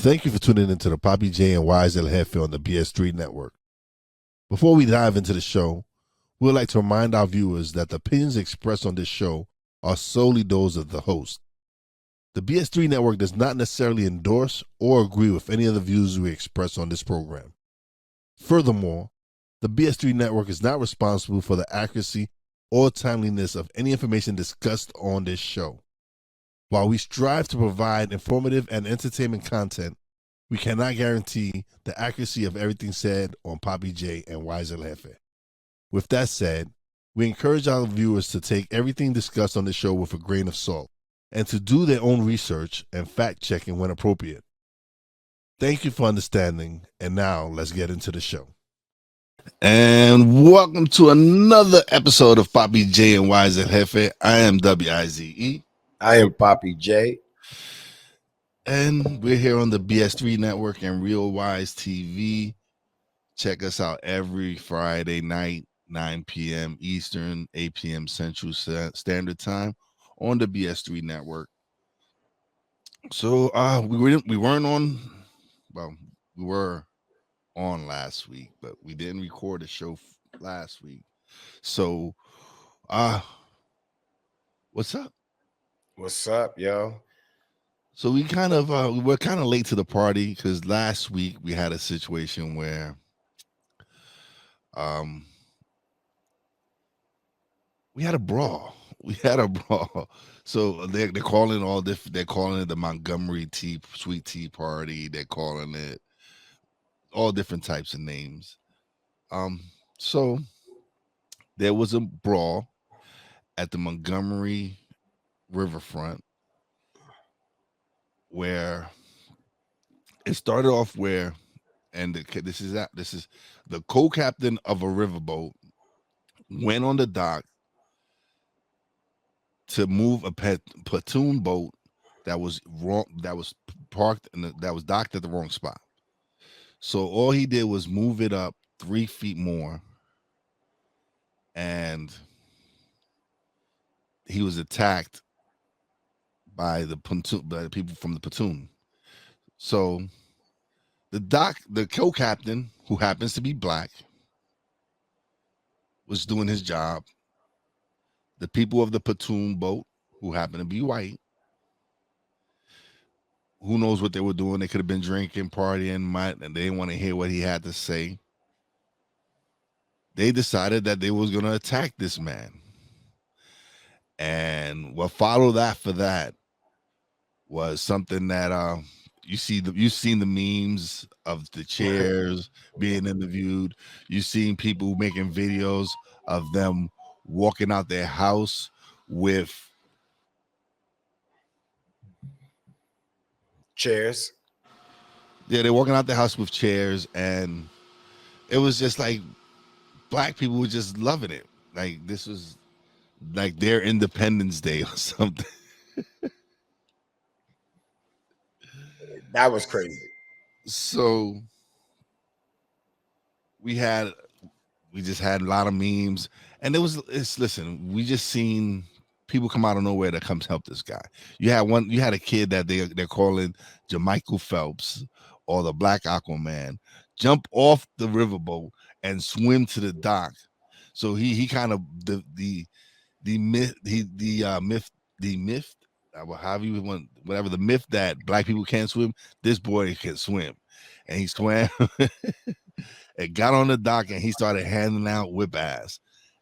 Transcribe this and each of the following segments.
Thank you for tuning into the Papi Jae Wize El Jefe on the BS3 network. Before we dive into the show, we would like to remind our viewers that the opinions expressed on this show are solely those of the host. The BS3 network does not necessarily endorse or agree with any of the views we express on this program. Furthermore, the BS3 network is not responsible for the accuracy or timeliness of any information discussed on this show. While we strive to provide informative and entertainment content, we cannot guarantee the accuracy of everything said on Papi Jae and Wize El Jefe. With that said, we encourage our viewers to take everything discussed on the show with a grain of salt and to do their own research and fact checking when appropriate. Thank you for understanding, and now let's get into the show. And welcome to another episode of Papi Jae and Wize El Jefe. I am Wize. I am Papi Jae. And we're here on the BS3 network and Real Wise TV. Check us out every Friday night, 9 p.m. Eastern, 8 p.m. Central Standard Time on the BS3 network. So we weren't on, well, we were on last week, but we didn't record a show last week. So what's up? What's up, yo? So we kind of we were kind of late to the party because last week we had a situation where we had a brawl. So they're calling all different. They're calling it the Montgomery Sweet Tea Party. They're calling it all different types of names. So there was a brawl at the Montgomery riverfront where it started off where, and this is the co-captain of a riverboat went on the dock to move a platoon boat that was wrong, that was parked that was docked at the wrong spot. So all he did was move it up 3 feet more, and he was attacked by the people from the platoon. So the co-captain, who happens to be black, was doing his job. The people of the platoon boat, who happened to be white, who knows what they were doing? They could have been drinking, partying, and they didn't want to hear what he had to say. They decided that they was going to attack this man. And what followed after that was something that you've seen the memes of the chairs being interviewed. You've seen people making videos of them walking out their house with chairs. Yeah, they're walking out the house with chairs, and it was just like black people were just loving it. Like this was like their Independence Day or something. That was crazy. So we just had a lot of memes, and listen, we just seen people come out of nowhere to come help this guy. You had a kid that they're calling Jermichael Phelps, or the Black Aquaman, jump off the riverboat and swim to the dock. So he kind of the myth, however you want, whatever the myth that black people can't swim, this boy can swim, and he swam and got on the dock, and he started handing out whip ass.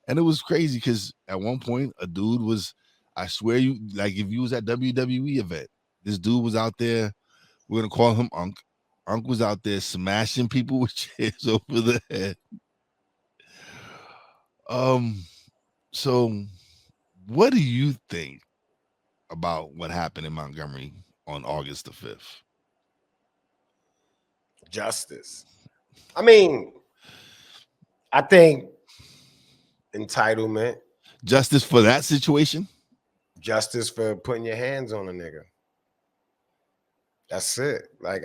And it was crazy because at one point a dude was, I swear you, like if you was at WWE event, this dude was out there. We're gonna call him Unc. Unc was out there smashing people with chairs over the head. So what do you think about what happened in Montgomery on August the 5th? Justice. I mean, I think entitlement. Justice for that situation? Justice for putting your hands on a nigga. That's it. Like,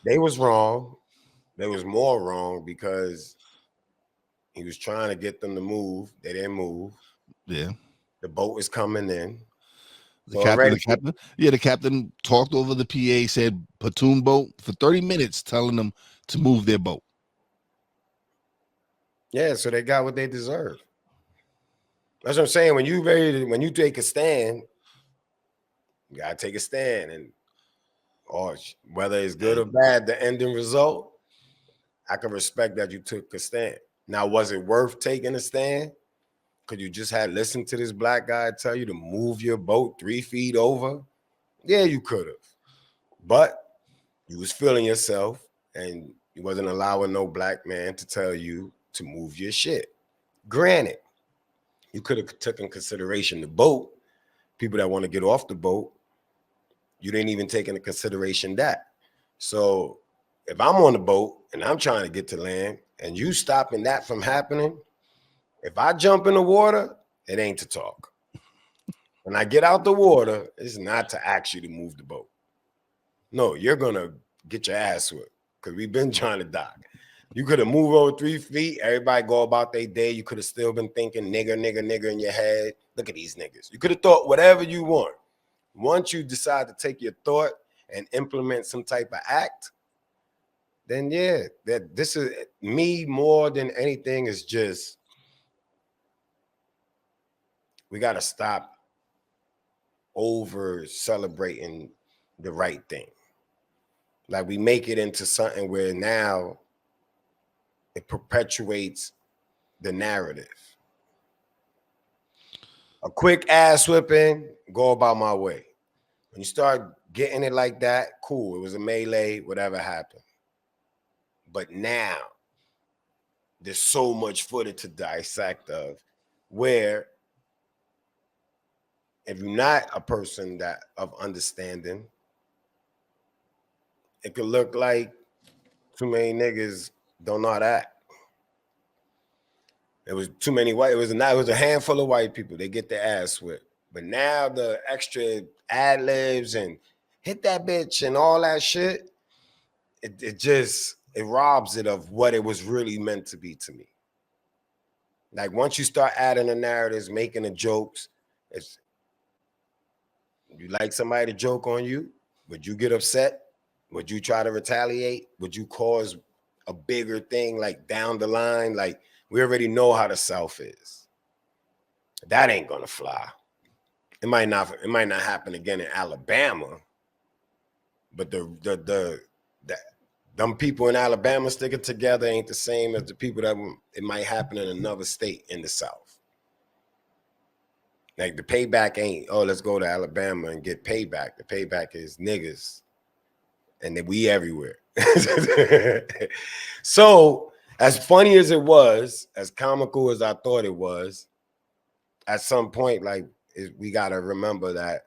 they was wrong. They was more wrong because he was trying to get them to move. They didn't move. Yeah. The boat was coming in. The captain talked over the PA, said platoon boat for 30 minutes, telling them to move their boat. Yeah, so they got what they deserve. That's what I'm saying. When you take a stand, you gotta take a stand, and or whether it's good or bad, the ending result, I can respect that you took a stand. Now, was it worth taking a stand? Could you just had listened to this black guy tell you to move your boat 3 feet over? Yeah, you could have. But you was feeling yourself and you wasn't allowing no black man to tell you to move your shit. Granted, you could have taken consideration the boat, people that want to get off the boat. You didn't even take into consideration that. So if I'm on the boat and I'm trying to get to land and you stopping that from happening, if I jump in the water, it ain't to talk. When I get out the water, it's not to ask you to move the boat. No, you're gonna get your ass whipped because we've been trying to dock. You could have moved over 3 feet. Everybody go about their day. You could have still been thinking nigger, nigger, nigger in your head. Look at these niggas. You could have thought whatever you want. Once you decide to take your thought and implement some type of act, then yeah, that this is me more than anything is just we got to stop over celebrating the right thing. Like we make it into something where now it perpetuates the narrative. A quick ass whipping, go about my way. When you start getting it like that, cool. It was a melee, whatever happened. But now there's so much footage to dissect of where if you're not a person that of understanding, it could look like too many niggas don't know how to act. It was too many white. It was a handful of white people. They get their ass whipped. But now the extra ad libs and hit that bitch and all that shit, it robs it of what it was really meant to be to me. Like once you start adding the narratives, making the jokes, it's you like somebody to joke on you, would you get upset? Would you try to retaliate? Would you cause a bigger thing like down the line? Like we already know how the South is. That ain't gonna fly. It might not happen again in Alabama, but them people in Alabama sticking together ain't the same as the people that it might happen in another state in the South. Like the payback ain't, oh, let's go to Alabama and get payback. The payback is niggas. And then we everywhere. So as funny as it was, as comical as I thought it was, at some point, like we got to remember that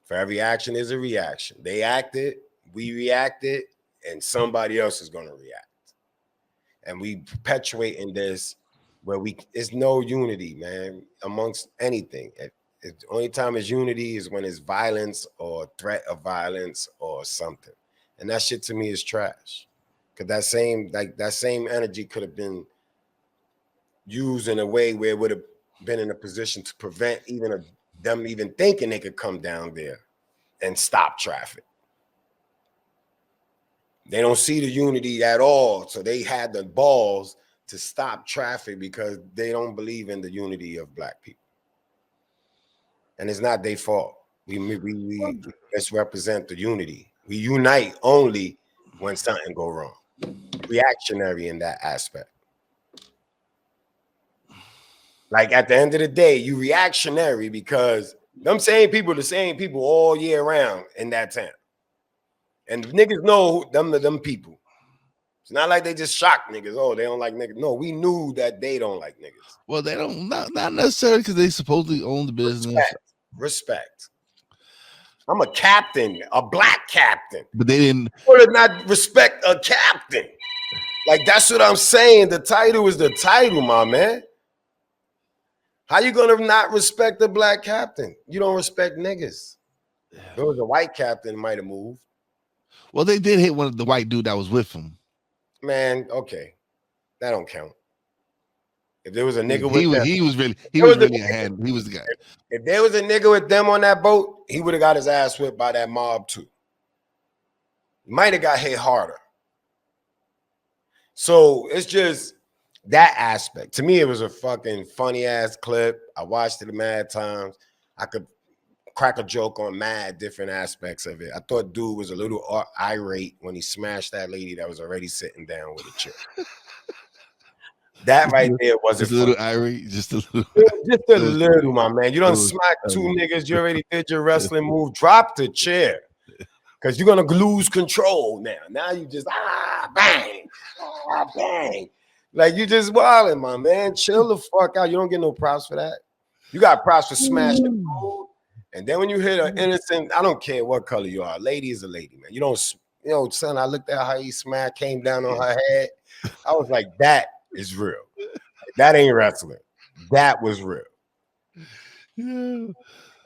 for every action is a reaction. They acted, we reacted, and somebody else is going to react. And we perpetuate in this where it's no unity, man, amongst anything. The only time it's unity is when it's violence or threat of violence or something. And that shit to me is trash. Because that same energy could have been used in a way where it would have been in a position to prevent them even thinking they could come down there and stop traffic. They don't see the unity at all. So they had the balls to stop traffic because they don't believe in the unity of black people. And it's not their fault. We misrepresent the unity. We unite only when something go wrong. Reactionary in that aspect. Like at the end of the day, you reactionary because them same people, the same people all year round in that town. And niggas know them people. It's not like they just shocked niggas. Oh, they don't like niggas. No, we knew that they don't like niggas. Well, they don't, not necessarily because they supposedly own the business. Respect. I'm a captain, a black captain. But they didn't. Or not respect a captain. Like, that's what I'm saying. The title is the title, my man. How you gonna not respect the black captain? You don't respect niggas. If it was a white captain, might have moved. Well, they did hit one of the white dude that was with him. Man, okay. That don't count. If there was a nigga He with them, was really a hand. He was the guy. If there was a nigga with them on that boat, he would have got his ass whipped by that mob too. He might have got hit harder. So it's just that aspect. To me, it was a fucking funny ass clip. I watched it mad times. I could crack a joke on mad different aspects of it. I thought dude was a little irate when he smashed that lady that was already sitting down with a chick. That right there wasn't just a little irate, just a little, just a little, my man. You don't smack two niggas. You already did your wrestling move. Drop the chair, because you're gonna lose control now. Now you just bang, bang, like you just wilding, my man. Chill the fuck out. You don't get no props for that. You got props for smashing food. And then when you hit an innocent, I don't care what color you are, lady is a lady, man. You don't, son. I looked at how he smacked, came down on her head. I was like, that is real. That ain't wrestling. That was real. Yeah. And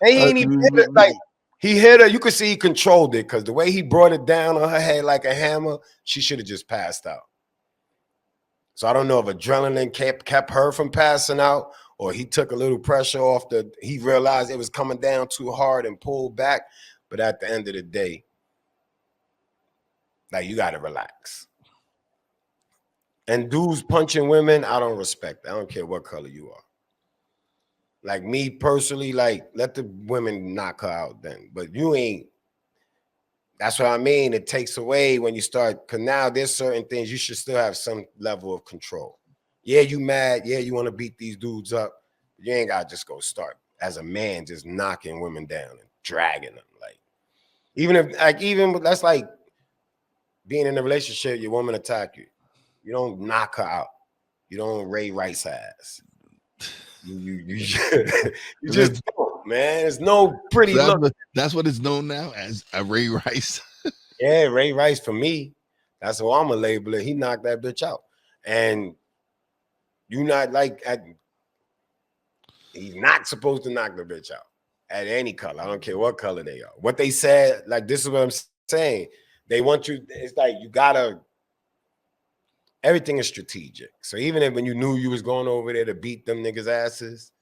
he ain't even hit it, like he hit her. You could see he controlled it, because the way he brought it down on her head like a hammer, she should have just passed out. So I don't know if adrenaline kept her from passing out, or he took a little pressure off he realized it was coming down too hard and pulled back. But at the end of the day, like, you got to relax. And dudes punching women, I don't respect that. I don't care what color you are. Like, me personally, like, let the women knock her out then. But you ain't. That's what I mean. It takes away when you start, because now there's certain things you should still have some level of control. Yeah, you mad. Yeah, you want to beat these dudes up. You ain't got to just go start as a man just knocking women down and dragging them. Like, that's like being in a relationship, your woman attack you. You don't knock her out. You don't Ray Rice ass. You just don't, man. It's no pretty look. That's what it's known now as, a Ray Rice. Yeah, Ray Rice for me. That's what I'm gonna label it. He knocked that bitch out. And you not like, he's not supposed to knock the bitch out at any color. I don't care what color they are. What they said, like, this is what I'm saying. They want you, it's like you gotta, everything is strategic. So even if when you knew you was going over there to beat them niggas' asses,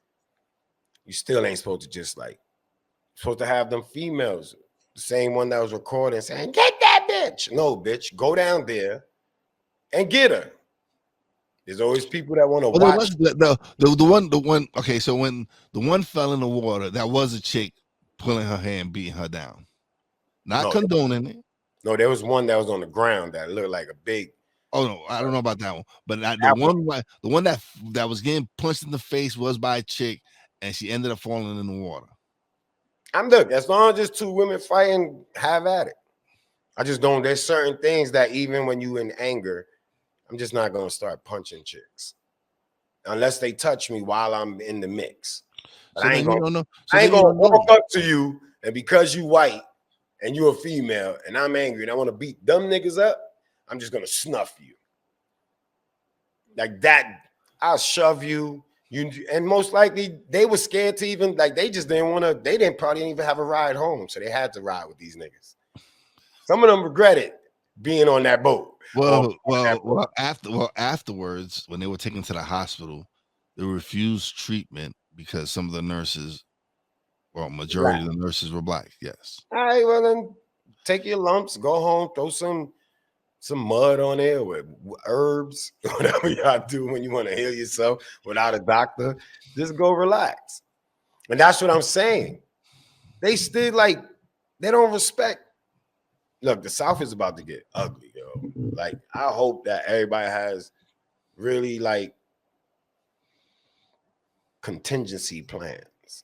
you still ain't supposed to just like, supposed to have them females, the same one that was recording, saying, get that bitch. No, bitch, go down there and get her. There's always people that want to watch. The one. Okay, so when the one fell in the water, that was a chick pulling her hair and beating her down, not condoning it. No, there was one that was on the ground that looked like a big. Oh no, I don't know about that one, but the one that was getting punched in the face was by a chick, and she ended up falling in the water. Look, as long as just two women fighting, have at it. I just don't. There's certain things that even when you in anger, I'm just not gonna start punching chicks unless they touch me while I'm in the mix. But so I ain't gonna walk up to you, and because you white and you're a female and I'm angry and I want to beat them niggas up, I'm just gonna snuff you like that. I'll shove you. And most likely they were scared to even, like, they just didn't want to. They probably didn't even have a ride home, so they had to ride with these niggas. Some of them regretted being on that boat. Afterwards, when they were taken to the hospital, they refused treatment because some of the nurses, majority of the nurses were black. Yes. All right, well then, take your lumps, go home, throw some mud on there with herbs, whatever y'all do when you want to heal yourself without a doctor. Just go relax. And that's what I'm saying. They still, like, they don't respect. Look, the South is about to get ugly, yo. Like, I hope that everybody has really, like, contingency plans.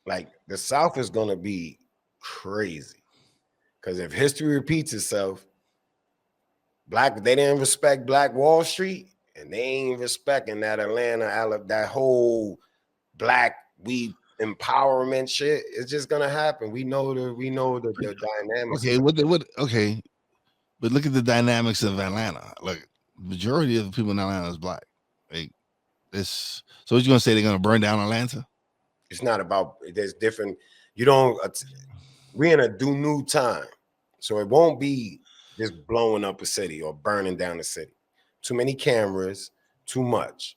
Like, the South is going to be crazy. Because if history repeats itself, they didn't respect Black Wall Street, and they ain't respecting that Atlanta, that whole black empowerment shit. It's just gonna happen. We know the dynamics. Okay, but look at the dynamics of Atlanta. Look, majority of the people in Atlanta is black. Like this. So what you gonna say? They're gonna burn down Atlanta? It's not about. There's different. You don't. We're in a new time, so it won't be just blowing up a city or burning down a city. Too many cameras, too much.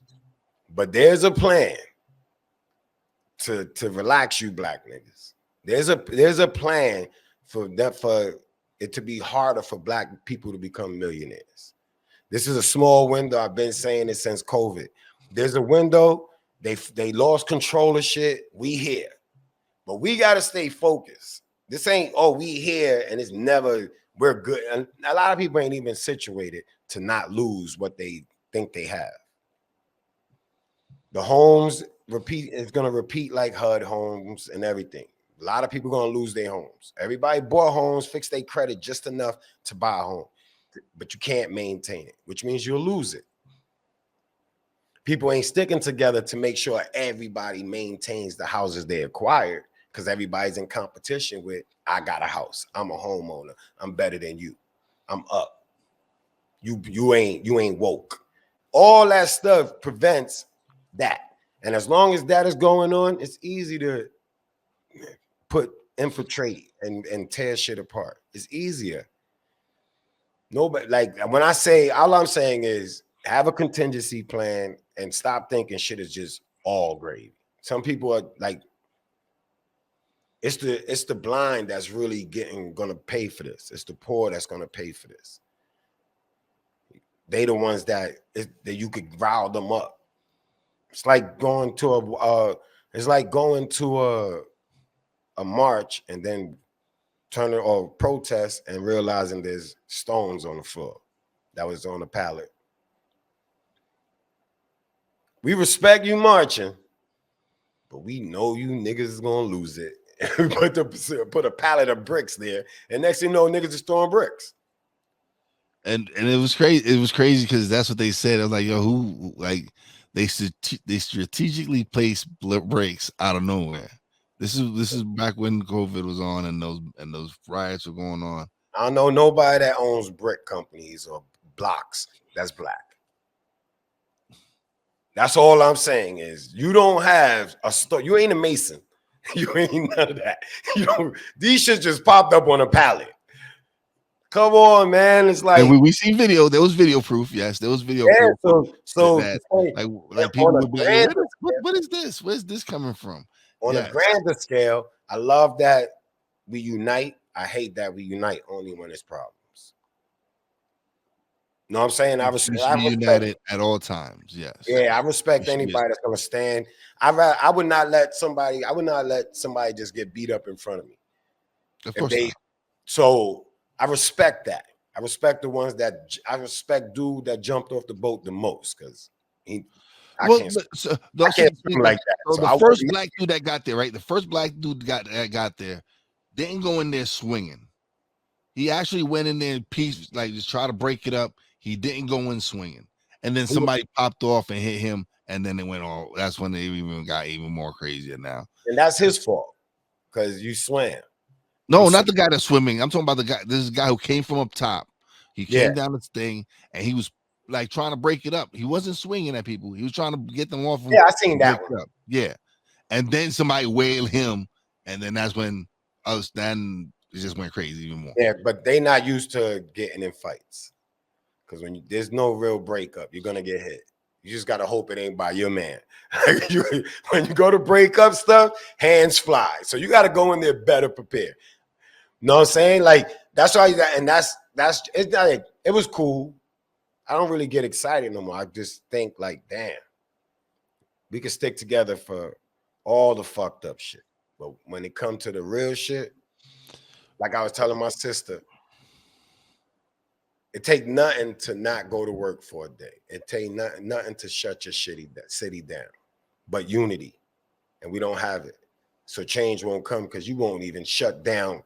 But there's a plan to relax you black niggas. There's a plan for it to be harder for black people to become millionaires. This is a small window. I've been saying it since COVID. There's a window. They lost control of shit. We here. But we got to stay focused. This ain't, oh, we here and it's never, we're good. And a lot of people ain't even situated to not lose what they think they have. The homes it's going to repeat like HUD homes and everything. A lot of people going to lose their homes. Everybody bought homes, fixed their credit just enough to buy a home. But you can't maintain it, which means you'll lose it. People ain't sticking together to make sure everybody maintains the houses they acquired, because everybody's in competition with, I got a house, I'm a homeowner, I'm better than you, I'm up. You ain't woke. All that stuff prevents that. And as long as that is going on, it's easy to infiltrate and tear shit apart. It's easier. Nobody, like when I say, all I'm saying is have a contingency plan and stop thinking shit is just all gravy. Some people are like, it's the blind that's really gonna pay for this. It's the poor that's gonna pay for this. They the ones that you could rile them up. It's like going to a march and then turning or protest and realizing there's stones on the floor that was on the pallet. We respect you marching, but we know you niggas is gonna lose it. put a pallet of bricks there, and next thing you know, niggas is throwing bricks. And it was crazy. It was crazy because that's what they said. I was like, yo, who like they strategically place breaks out of nowhere. This is back when COVID was on and those riots were going on. I don't know nobody that owns brick companies or blocks that's black. That's all I'm saying is you don't have a store. You ain't a mason. You ain't none of that. You know, these shit just popped up on a pallet. Come on, man. It's like, and we see video. There was video proof. Yes, there was video proof. So that like people would be like, what is this? Where's this coming from? On a grander scale, I love that we unite. I hate that we unite only when it's problems. You know what I'm saying? I respect united at all times. Yes. Yeah, I respect anybody that's gonna stand. I would not let somebody just get beat up in front of me. Of course not. So I respect that. I respect the ones that I respect dude that jumped off the boat the most because I can't swim like that. So the first black dude that got there, right? The first black dude that got there didn't go in there swinging. He actually went in there in peace, like just try to break it up. He didn't go in swinging. And then somebody popped off and hit him, and then it went all. That's when they even got even more crazier now. And that's his fault because you swam. No, not the guy that's swimming. I'm talking about the guy. This is a guy who came from up top. He came down this thing, and he was like trying to break it up. He wasn't swinging at people. He was trying to get them off. Yeah, I seen that one. Yeah, and then somebody wailed him, and then that's when then it just went crazy even more. Yeah, but they not used to getting in fights because there's no real breakup, you're gonna get hit. You just gotta hope it ain't by your man. When you go to break up stuff, hands fly. So you gotta go in there better prepared. You know what I'm saying? Like that's why you got, and that's it's not like, it was cool. I don't really get excited no more. I just think like, damn, we can stick together for all the fucked up shit. But when it comes to the real shit, like I was telling my sister, it take nothing to not go to work for a day. It take nothing to shut your city down, but unity, and we don't have it. So change won't come because you won't even shut down.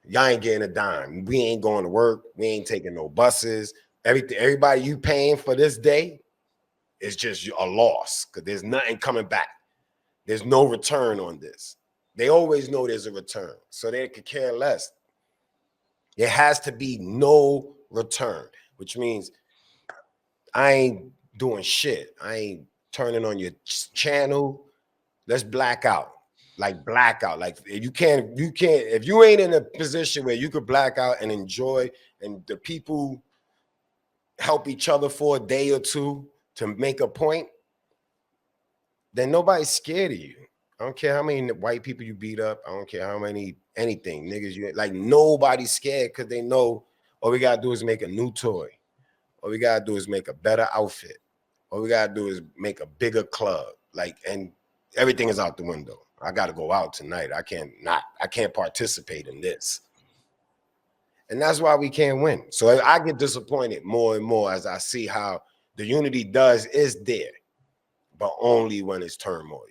Y'all ain't getting a dime. We ain't going to work. We ain't taking no buses. Everybody you paying for this day is just a loss because there's nothing coming back. There's no return on this. They always know there's a return, so they could care less. There has to be no return, which means I ain't doing shit. I ain't turning on your channel. Let's black out. Like blackout. Like you can't, if you ain't in a position where you could black out and enjoy, and the people help each other for a day or two to make a point, then nobody's scared of you. I don't care how many white people you beat up. I don't care how many anything niggas you like. Nobody's scared because they know all we gotta do is make a new toy. All we gotta do is make a better outfit. All we gotta do is make a bigger club. Like, and everything is out the window. I gotta go out tonight. I can't participate in this. And that's why we can't win. So I get disappointed more and more as I see how the unity is there, but only when it's turmoil.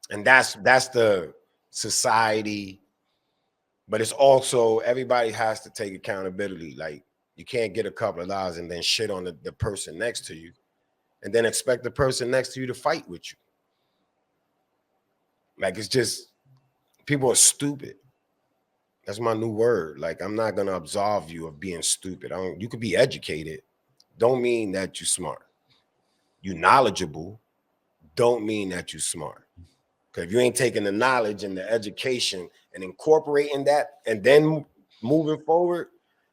And that's the society, but it's also everybody has to take accountability. Like, you can't get a couple of dollars and then shit on the person next to you and then expect the person next to you to fight with you. Like, it's just, people are stupid. That's my new word. Like, I'm not gonna absolve you of being stupid. You could be educated, don't mean that you're smart. You knowledgeable, don't mean that you're smart. Because if you ain't taking the knowledge and the education and incorporating that and then moving forward,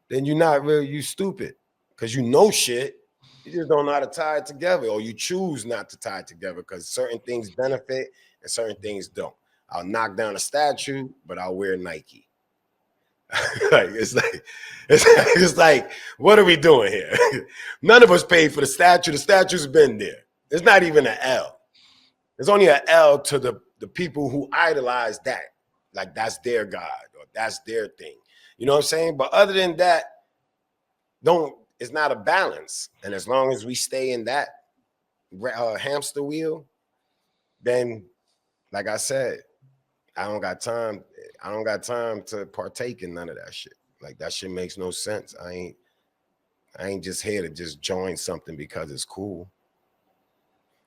then you stupid. Because you know shit, you just don't know how to tie it together, or you choose not to tie it together because certain things benefit and certain things don't. I'll knock down a statue, but I'll wear Nike. Like, it's like, what are we doing here? None of us paid for the statue. The statue's been there. It's not even an L. There's only an L to the people who idolize that. Like, that's their God or that's their thing. You know what I'm saying? But other than that, it's not a balance. And as long as we stay in that hamster wheel, then, like I said, I don't got time to partake in none of that shit. Like, that shit makes no sense. I ain't just here to just join something because it's cool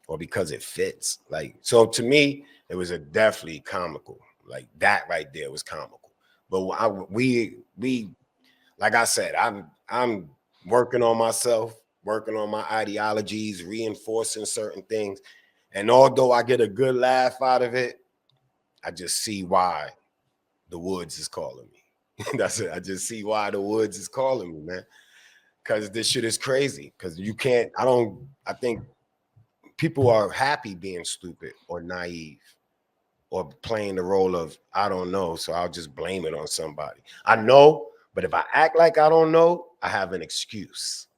or because it fits. Like, so to me, it was definitely comical. Like, that right there was comical. But we like I said, I'm working on myself, working on my ideologies, reinforcing certain things. And although I get a good laugh out of it, I just see why the woods is calling me. That's it. I just see why the woods is calling me, man. Because this shit is crazy. Because I think people are happy being stupid or naive or playing the role of, I don't know, so I'll just blame it on somebody. I know, but if I act like I don't know, I have an excuse.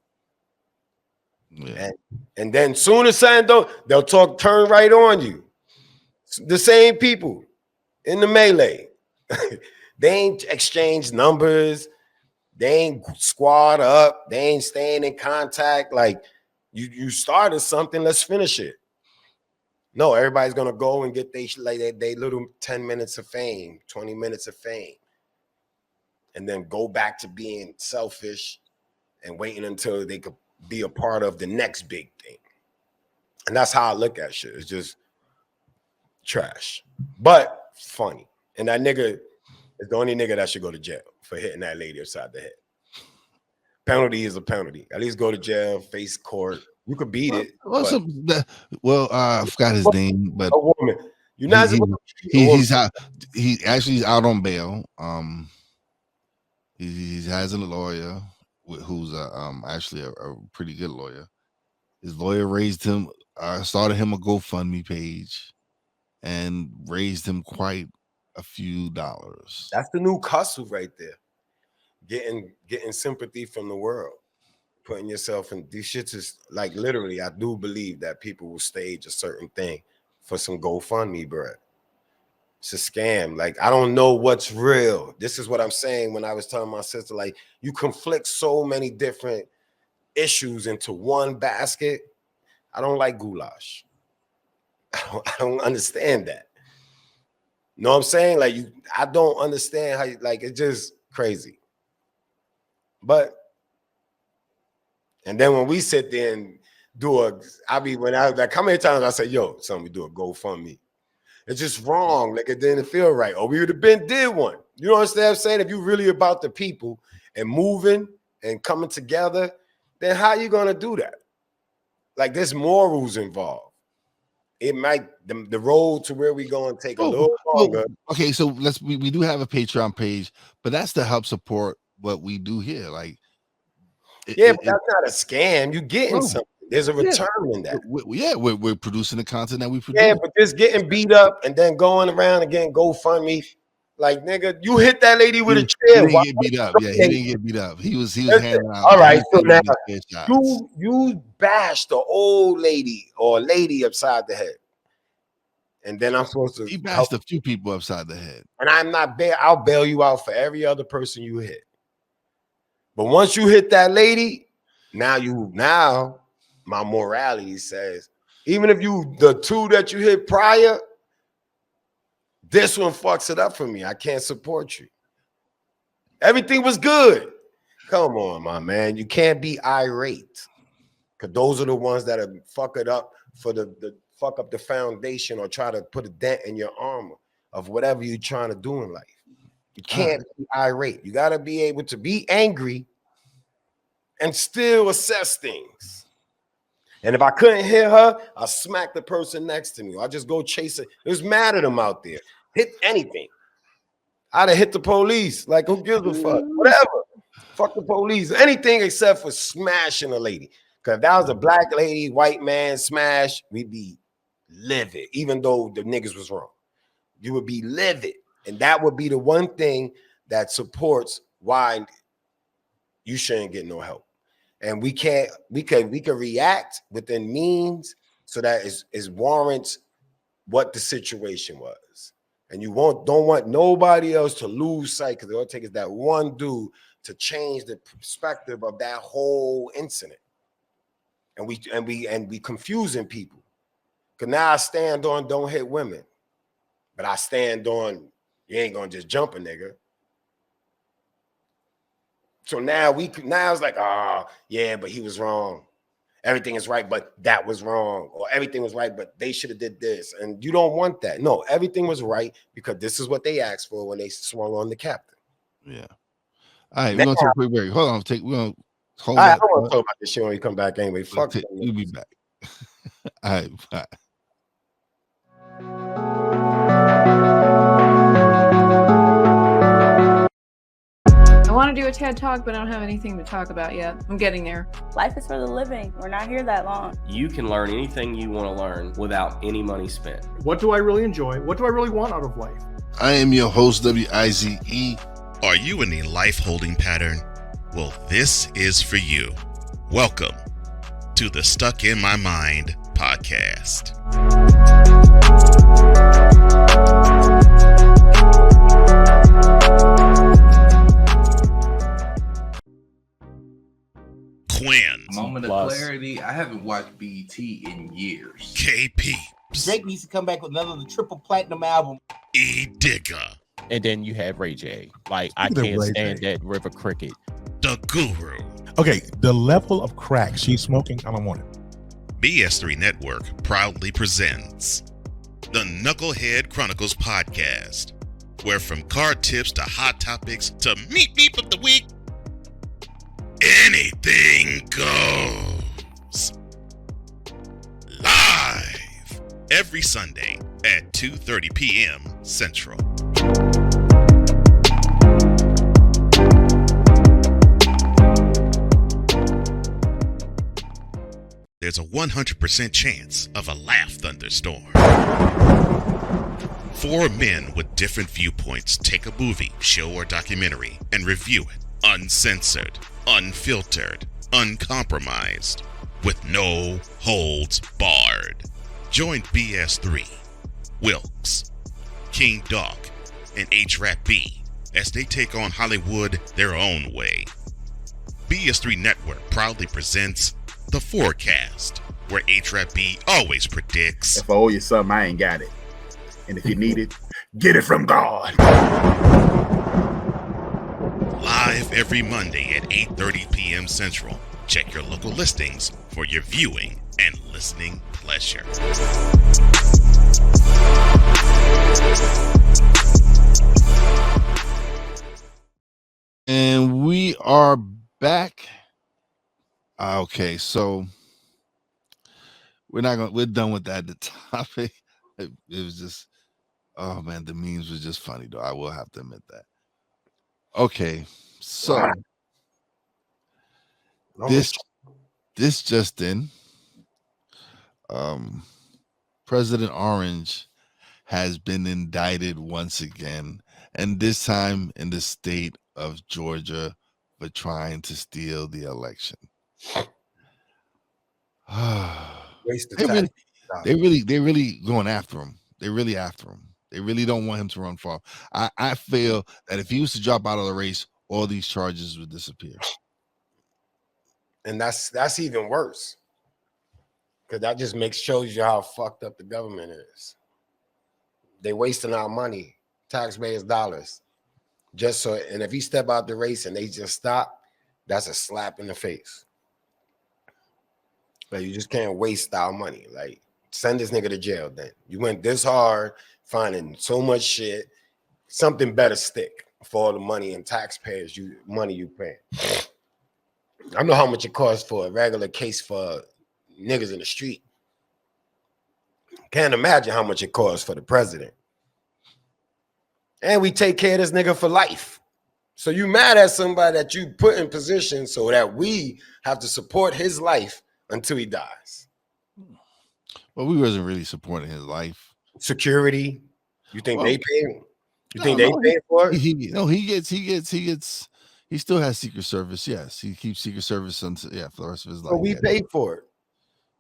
Yeah. And then soon as something they'll turn right on you. The same people in the melee. They ain't exchanged numbers. They ain't squad up. They ain't staying in contact. Like, you started something, let's finish it. No, everybody's gonna go and get they little 10 minutes of fame, 20 minutes of fame, and then go back to being selfish and waiting until they could be a part of the next big thing. And that's how I look at shit. It's just trash, but funny. And that nigga is the only nigga that should go to jail for hitting that lady upside the head. Penalty is a penalty. At least go to jail, face court. You could beat it. I forgot his name, but a woman. You're not he's out. He actually is out on bail. He has a lawyer who's actually a pretty good lawyer. His lawyer raised him, started him a GoFundMe page, and raised him quite a few dollars. That's the new hustle right there. Getting sympathy from the world, putting yourself in these shits is like, literally, I do believe that people will stage a certain thing for some GoFundMe bread. It's a scam. Like, I don't know what's real. This is what I'm saying when I was telling my sister, like, you conflict so many different issues into one basket. I don't like goulash. I don't understand that. You know what I'm saying? Like, I don't understand how like, it's just crazy. But, and then when we sit there and when I like, how many times I say, yo, somebody do a GoFundMe. It's just wrong. Like, it didn't feel right. Or we would have did one. You know what I'm saying? If you really about the people and moving and coming together, then how you gonna do that? Like, there's morals involved. It might the road to where we going to take a little longer. Okay, so we do have a Patreon page, but that's to help support what we do here. Like, but that's not a scam. You getting something There's a return in that. We're producing the content that we produce. Yeah, but just getting beat up and then going around again, GoFundMe. Like, nigga, you hit that lady with a chair. He didn't get beat up. Yeah, he didn't get beat up. He was handing out. All right, so now you bashed the old lady or lady upside the head. And then I'm supposed to. He bashed a few people upside the head. And I'm not I'll bail you out for every other person you hit. But once you hit that lady, now my morality says, even if the two that you hit prior, this one fucks it up for me. I can't support you. Everything was good. Come on, my man. You can't be irate. Because those are the ones that are fuck it up for the fuck up the foundation or try to put a dent in your armor of whatever you're trying to do in life. You can't be irate. You got to be able to be angry and still assess things. And if I couldn't hit her, I'll smack the person next to me. I'll just go chase it. There's mad at them out there. Hit anything. I'd have hit the police. Like, who gives a fuck? Whatever. Fuck the police. Anything except for smashing a lady. Because if that was a black lady, white man smash, we'd be livid, even though the niggas was wrong. You would be livid. And that would be the one thing that supports why you shouldn't get no help. And we can react within means so that it warrants what the situation was. And you don't want nobody else to lose sight, because all it takes is that one dude to change the perspective of that whole incident. And we confusing people. Because now I stand on don't hit women, but I stand on you ain't gonna just jump a nigga. So now it's like, yeah, but he was wrong. Everything is right, but that was wrong. Or everything was right, but they should have did this. And you don't want that. No, everything was right because this is what they asked for when they swung on the captain. Yeah. All right, we're gonna take a quick break. Hold on, we're gonna hold I don't want to talk about this shit when we come back anyway. Fuck it. We'll be back. All right, bye. I want to do a TED Talk, but I don't have anything to talk about yet. I'm getting there. Life is for the living. We're not here that long. You can learn anything you want to learn without any money spent. What do I really enjoy? What do I really want out of life? I am your host, Wize. Are you in a life-holding pattern? Well, this is for you. Welcome to the Stuck in My Mind podcast. Quinn. Moment of clarity. I haven't watched BET in years. KP. Drake needs to come back with another triple platinum album. E Digger. And then you have Ray J. Like, I can't stand that River Cricket. The Guru. Okay, the level of crack she's smoking, I don't want it. BS3 Network proudly presents the Knucklehead Chronicles podcast, where from card tips to hot topics to meep of the week, anything goes. Live every Sunday at 2:30 p.m. Central. There's a 100% chance of a laugh thunderstorm. 4 men with different viewpoints take a movie, show, or documentary and review it uncensored, unfiltered, uncompromised, with no holds barred. Join BS3, Wilkes, King Doc, and H-Rap B as they take on Hollywood their own way. BS3 Network proudly presents The Forecast, where H-Rap B always predicts, if I owe you something, I ain't got it. And if you need it, get it from God. Live every Monday at 8:30 p.m. Central. Check your local listings for your viewing and listening pleasure. And we are back. Okay, so we're done with that. The topic, it was just, oh man, the memes was just funny though. I will have to admit that. Okay, so this just in, President Orange has been indicted once again, and this time in the state of Georgia for trying to steal the election. They really going after him. They really after him. They really don't want him to run far. I feel that if he was to drop out of the race, all these charges would disappear. And that's even worse. Because that just shows you how fucked up the government is. They wasting our money, taxpayers' dollars. Just so, and if he step out the race and they just stop, that's a slap in the face. Like, you just can't waste our money. Like, send this nigga to jail then. You went this hard, finding so much shit. Something better stick for all the money and taxpayers money you pay. I know how much it costs for a regular case for niggas in the street. Can't imagine how much it costs for the president. And we take care of this nigga for life. So you mad at somebody that you put in position so that we have to support his life until he dies. Well, we wasn't really supporting his life. Security. You think they pay him? You think they pay for it? He still has Secret Service. Yes, he keeps Secret Service until for the rest of his life. So we paid for it.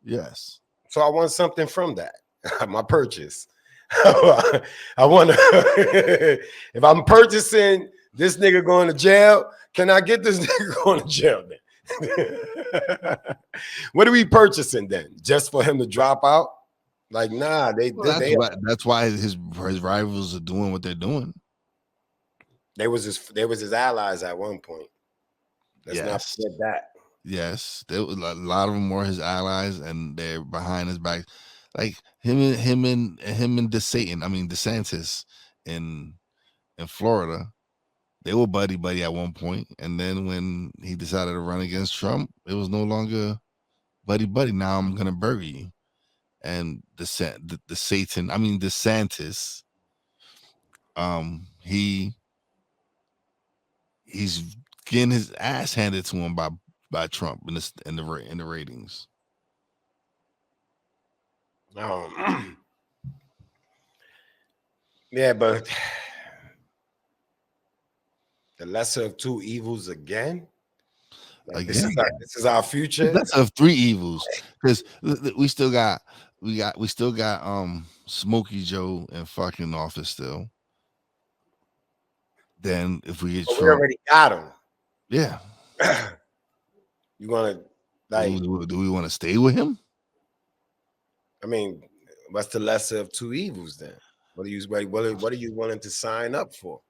Yes. So I want something from that. My purchase. I want to. If I'm purchasing this nigga going to jail, can I get this nigga going to jail then? What are we purchasing then? Just for him to drop out? Like, nah, that's why his rivals are doing what they're doing. They was his allies at one point. Let's not forget that. Yes, a lot of them were his allies, and they're behind his back. Like him and DeSantis in Florida, they were buddy at one point, and then when he decided to run against Trump, it was no longer buddy. Now I'm gonna bury you. And DeSantis, he's getting his ass handed to him by Trump in the ratings. Yeah, but the lesser of two evils again. Like, this is our future. That's of three evils, because we still got Smokey Joe in fucking office still. Then if we get Trump, we already got him. Yeah. You want to do we want to stay with him? I mean, what's the lesser of two evils then? What are you wanting to sign up for?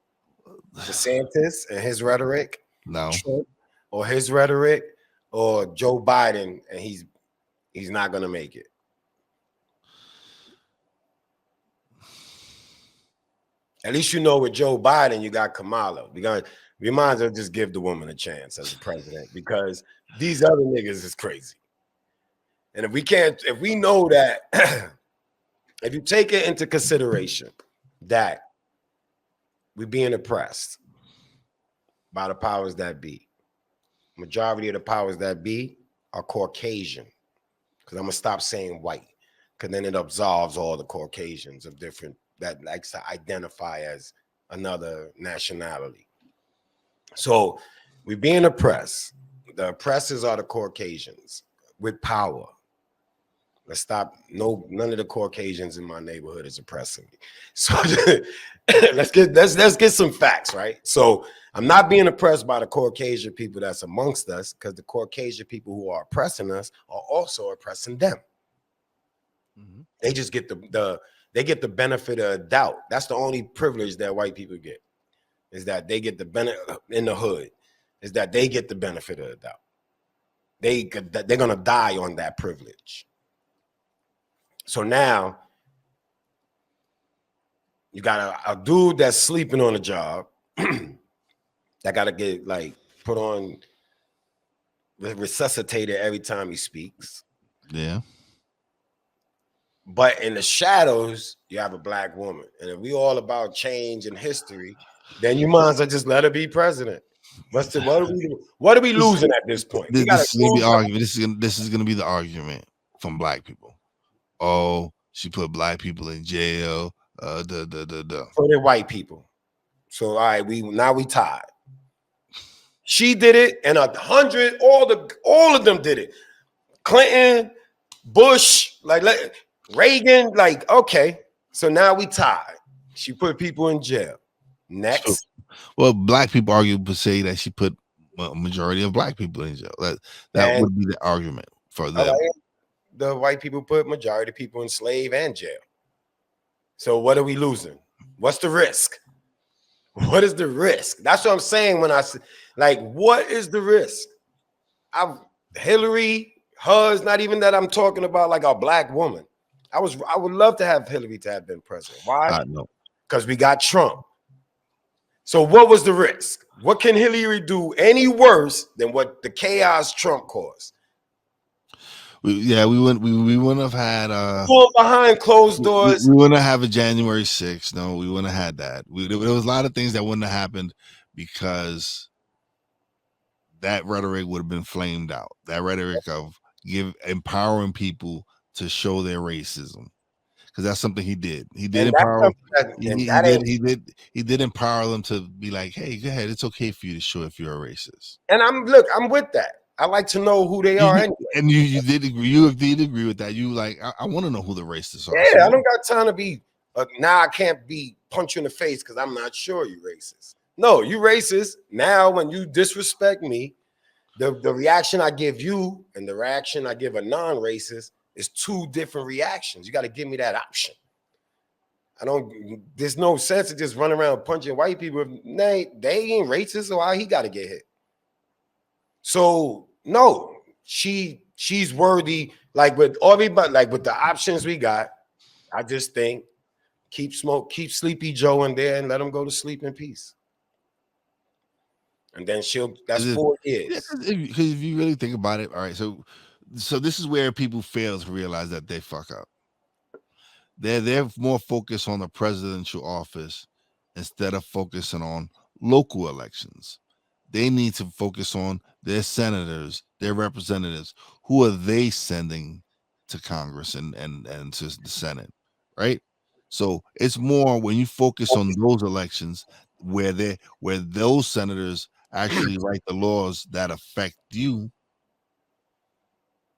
DeSantis and his rhetoric? No. Trump, or his rhetoric, or Joe Biden and he's not gonna make it? At least you know with Joe Biden, you got Kamala. We might as well just give the woman a chance as a president, because these other niggas is crazy. And if we know that, if you take it into consideration that we're being oppressed by the powers that be, majority of the powers that be are Caucasian, because I'm gonna stop saying white, because then it absolves all the Caucasians of different that likes to identify as another nationality. So we're being oppressed. The oppressors are the Caucasians with power. Let's stop. None of the Caucasians in my neighborhood is oppressing me. So let's get some facts, right? So I'm not being oppressed by the Caucasian people that's amongst us, because the Caucasian people who are oppressing us are also oppressing them. Mm-hmm. They just get they get the benefit of the doubt. That's the only privilege that white people get, is that they get the benefit in the hood, is that they get the benefit of the doubt. They're gonna die on that privilege. So now you got a dude that's sleeping on a job that got to get put on resuscitated every time he speaks. Yeah. But in the shadows, you have a black woman. And if we all about change in history, then you might as well just let her be president. What are we losing at this point? This is gonna be the argument from black people. oh, she put black people in jail. For the white people. So all right, we tied. She did it, and 100, all of them did it. Clinton, Bush, like Reagan, like, okay. So now we tied. She put people in jail. Next. Well, black people argue to say that she put a majority of black people in jail. That would be the argument for them. Right, the white people put majority of people in slave and jail. So what are we losing? What's the risk? What is the risk? That's what I'm saying when I say, like, what is the risk? Hillary, hers, not even that I'm talking about like a black woman. I would love to have Hillary to have been president. Why? Because we got Trump. So what was the risk? What can Hillary do any worse than what the chaos Trump caused? We wouldn't have had behind closed doors. We wouldn't have a January 6th. No, we wouldn't have had that. There was a lot of things that wouldn't have happened because that rhetoric would have been flamed out. That rhetoric of empowering people to show their racism, because that's something he did. He did empower. He did empower them to be like, "Hey, go ahead. It's okay for you to show if you're a racist." And I'm with that. I like to know who they are. Anyway. And you did agree. You did agree with that. You like, I want to know who the racists are. Yeah, I don't got time to be. Now I can't be punch you in the face because I'm not sure you racist. No, you racist. Now when you disrespect me, the reaction I give you and the reaction I give a non-racist is two different reactions. You got to give me that option. There's no sense of just running around punching white people. They ain't racist, so why he got to get hit? So no, she's worthy. Like with everybody, like with the options we got, I just think keep Sleepy Joe in there and let him go to sleep in peace. And then that's 4 years. Because if you really think about it, all right. So this is where people fail to realize that they fuck up. They're more focused on the presidential office instead of focusing on local elections. They need to focus on their senators, their representatives. Who are they sending to Congress and to the Senate, right? So it's more when you focus on those elections where those senators actually write the laws that affect you.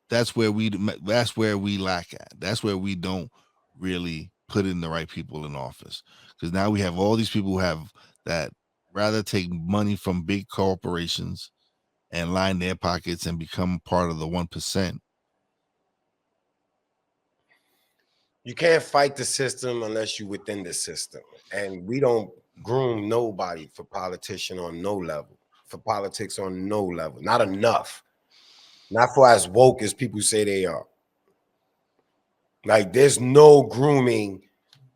That's where we lack at. That's where we don't really put in the right people in office, because now we have all these people who have that rather take money from big corporations and line their pockets and become part of the 1%. You can't fight the system unless you're within the system. And we don't groom nobody for politics on no level. Not enough. Not for as woke as people say they are. Like there's no grooming.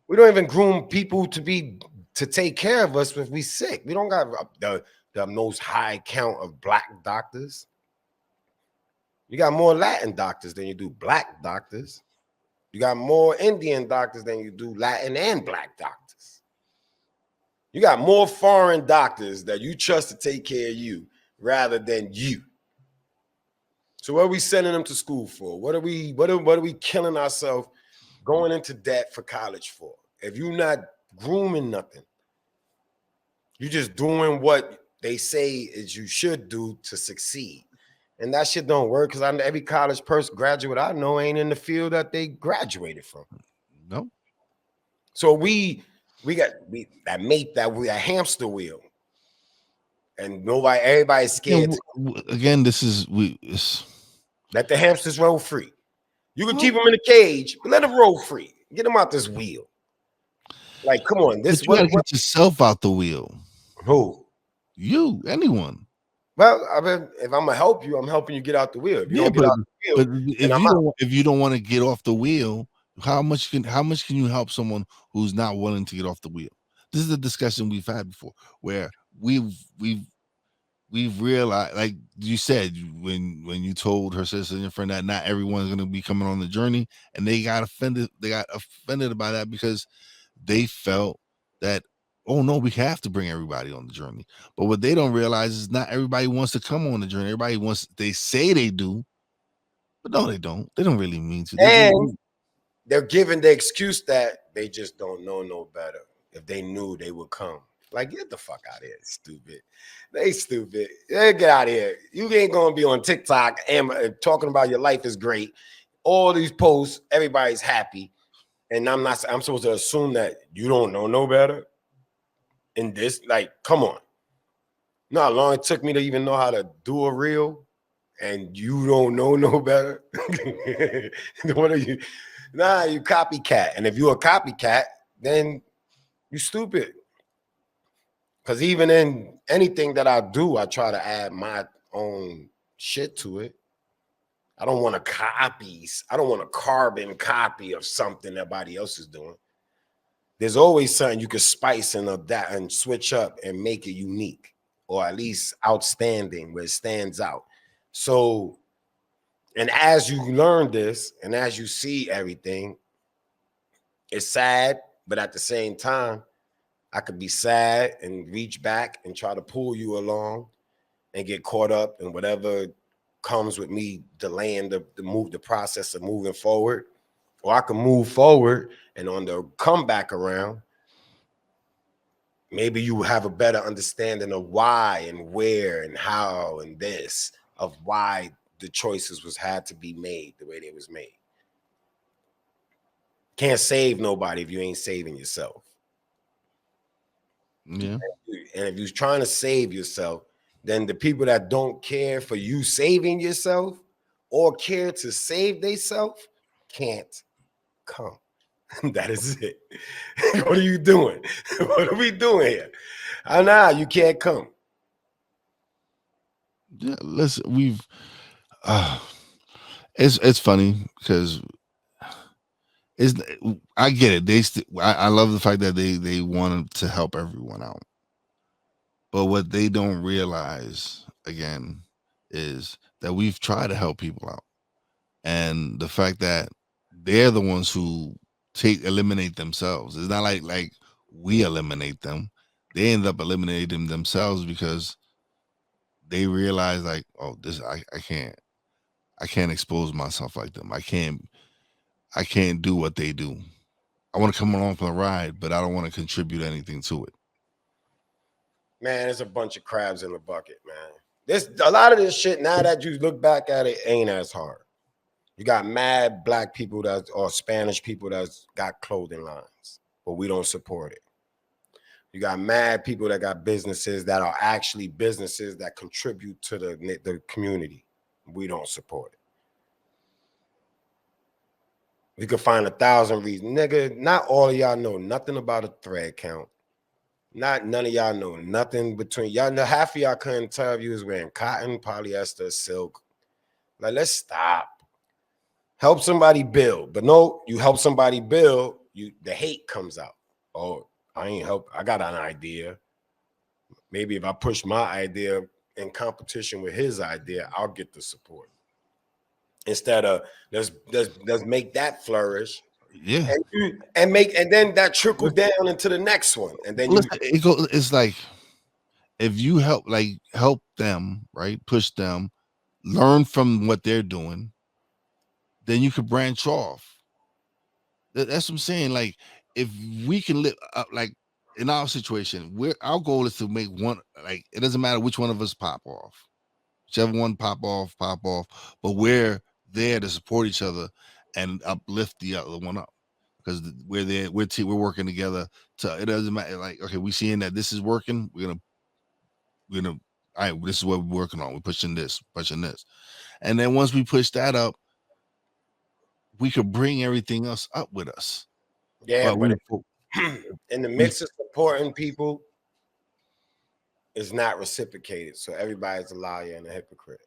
We don't even groom people to take care of us if we sick. We don't got the most high count of black doctors. You got more Latin doctors than you do black doctors. You got more Indian doctors than you do Latin and black doctors. You got more foreign doctors that you trust to take care of you rather than you. So what are we sending them to school for? What are we killing ourselves going into debt for college for? If you're not grooming nothing, you're just doing what they say is you should do to succeed. And that shit don't work because every college graduate I know ain't in the field that they graduated from. No. So we a hamster wheel. And everybody's scared. Again, let the hamsters roll free. You can keep them in a cage, but let them roll free. Get them out this wheel. Like, come on. You gotta get yourself out the wheel. Who? You, anyone. Well, if I'm gonna help you, I'm helping you get out the wheel. If you don't get out the wheel, if you don't want to get off the wheel, how much can you help someone who's not willing to get off the wheel? This is a discussion we've had before, where we've realized, like you said, when you told her sister and your friend that not everyone's gonna be coming on the journey, and they got offended. They got offended by that because they felt that, oh no, we have to bring everybody on the journey. But what they don't realize is not everybody wants to come on the journey. They say they do, but no, they don't. They don't really mean to. they're giving the excuse that they just don't know no better. If they knew, they would come. Like, get the fuck out of here, stupid. They stupid. They get out of here. You ain't gonna be on TikTok and talking about your life is great. All these posts, everybody's happy. And I'm supposed to assume that you don't know no better in this. Like, come on. You know how long it took me to even know how to do a reel, and you don't know no better. What are you? Nah, you copycat. And if you're a copycat, then you stupid. Because even in anything that I do, I try to add my own shit to it. I don't want to I don't want a carbon copy of something everybody else is doing. There's always something you can spice and adapt and switch up and make it unique, or at least outstanding where it stands out. So, and as you learn this and as you see everything, it's sad, but at the same time, I could be sad and reach back and try to pull you along and get caught up in whatever comes with me delaying the process of moving forward. Or I can move forward and on the comeback around, maybe you have a better understanding of why and where and how and this, of why the choices had to be made the way they was made. Can't save nobody if you ain't saving yourself. Yeah. And if you're trying to save yourself, then the people that don't care for you saving yourself or care to save themselves can't come. That is it. What are you doing? What are we doing here? Nah, you can't come. Yeah, listen, it's funny because I get it. I love the fact that they wanted to help everyone out. But what they don't realize, again, is that we've tried to help people out. And the fact that they're the ones who eliminate themselves. It's not like we eliminate them. They end up eliminating themselves because they realize like, oh, this I can't expose myself like them. I can't do what they do. I want to come along for the ride, but I don't want to contribute anything to it. Man, there's a bunch of crabs in the bucket, man. There's a lot of this shit, now that you look back at it, ain't as hard. You got mad black people or Spanish people that's got clothing lines, but we don't support it. You got mad people that got businesses that are actually businesses that contribute to the community. We don't support it. We could find 1,000 reasons. Nigga, not all of y'all know nothing about a thread count. None of y'all know nothing between y'all. Know half of y'all couldn't tell if you was wearing cotton, polyester, silk. Like, let's stop. Help somebody build, but no, you help somebody build, the hate comes out. Oh, I ain't help. I got an idea. Maybe if I push my idea in competition with his idea, I'll get the support. Instead of let's make that flourish. Yeah, and then that trickle down into the next one, and then it's like if you help them, right? Push them, learn from what they're doing, then you could branch off. That's what I'm saying. Like if we can live up, like in our situation, our goal is to make one. Like it doesn't matter which one of us pop off, whichever one pop off, but we're there to support each other and uplift the other one up. Because we're there, we're working together. It doesn't matter. Like, okay, we seeing that this is working. We're gonna. All right, this is what we're working on. We're pushing this, and then once we push that up, we could bring everything else up with us. Yeah, but in the mix of supporting people, is not reciprocated. So everybody's a liar and a hypocrite.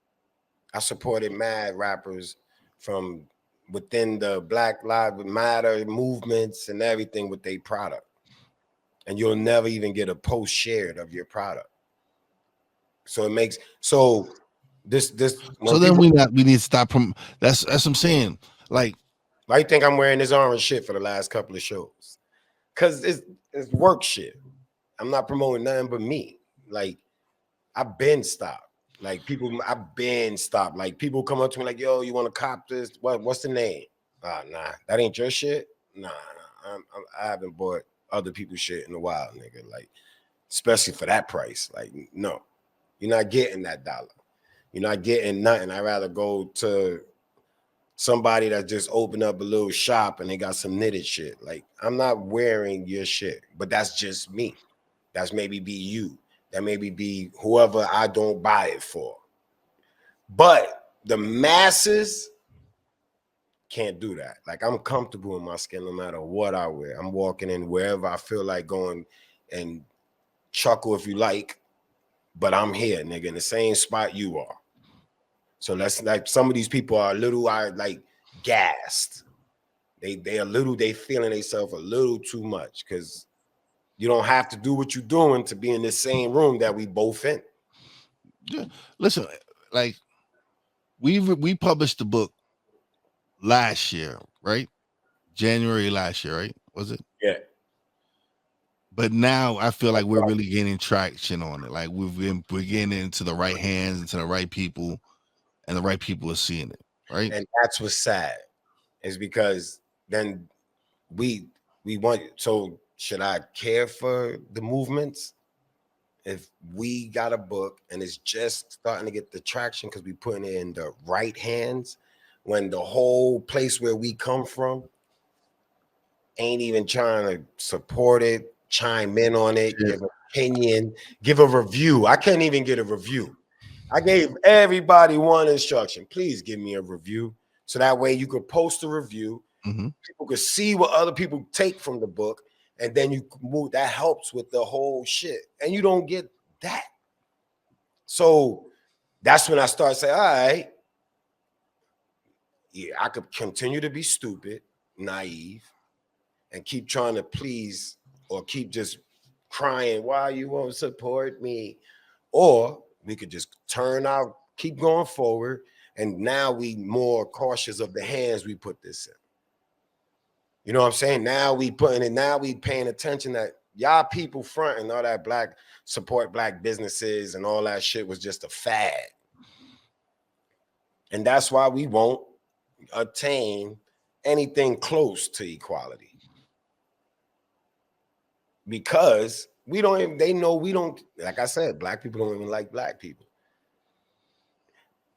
I supported mad rappers from within the Black Lives Matter movements and everything with their product. And you'll never even get a post shared of your product. So it makes this. So then we need to stop from that's what I'm saying. Like, why you think I'm wearing this orange shit for the last couple of shows? Because it's work shit. I'm not promoting nothing but me. Like, I've been stopped. Like I've been stopped. Like people come up to me like, yo, you want to cop this? What's the name? Nah, that ain't your shit. Nah, I haven't bought other people's shit in a while, nigga. Like, especially for that price. Like, no, you're not getting that dollar. You're not getting nothing. I'd rather go to somebody that just opened up a little shop and they got some knitted shit. Like, I'm not wearing your shit, but that's just me. That's maybe be you. That maybe be whoever I don't buy it for. But the masses can't do that. Like, I'm comfortable in my skin no matter what I wear. I'm walking in wherever I feel like going and chuckle if you like, but I'm here, nigga, in the same spot you are. So that's like some of these people are a little like gassed. They feeling themselves a little too much because you don't have to do what you're doing to be in the same room that we both in. Yeah. Listen, like we published the book last year, right? January last year, right? Was it? Yeah. But now I feel like we're really gaining traction on it. Like we're getting into the right hands, into the right people, and the right people are seeing it, right? And that's what's sad, is because then we want. So should I care for the movements if we got a book and it's just starting to get the traction because we putting it in the right hands, when the whole place where we come from ain't even trying to support it, chime in on it, give an opinion, give a review. I can't even get a review. I gave everybody one instruction. Please give me a review. So that way you could post a review. People could see what other people take from the book. And then you move. That helps with the whole shit. And you don't get that. So that's when I start saying, all right, yeah, I could continue to be stupid, naive, and keep trying to please or keep just crying, why you won't support me? Or we could just turn out, keep going forward, and now we more cautious of the hands we put this in. You know what I'm saying? Now we putting it, now we paying attention that y'all people front and all that black support black businesses and all that shit was just a fad. And that's why we won't attain anything close to equality. Because we don't even, they know we don't, like I said, black people don't even like black people.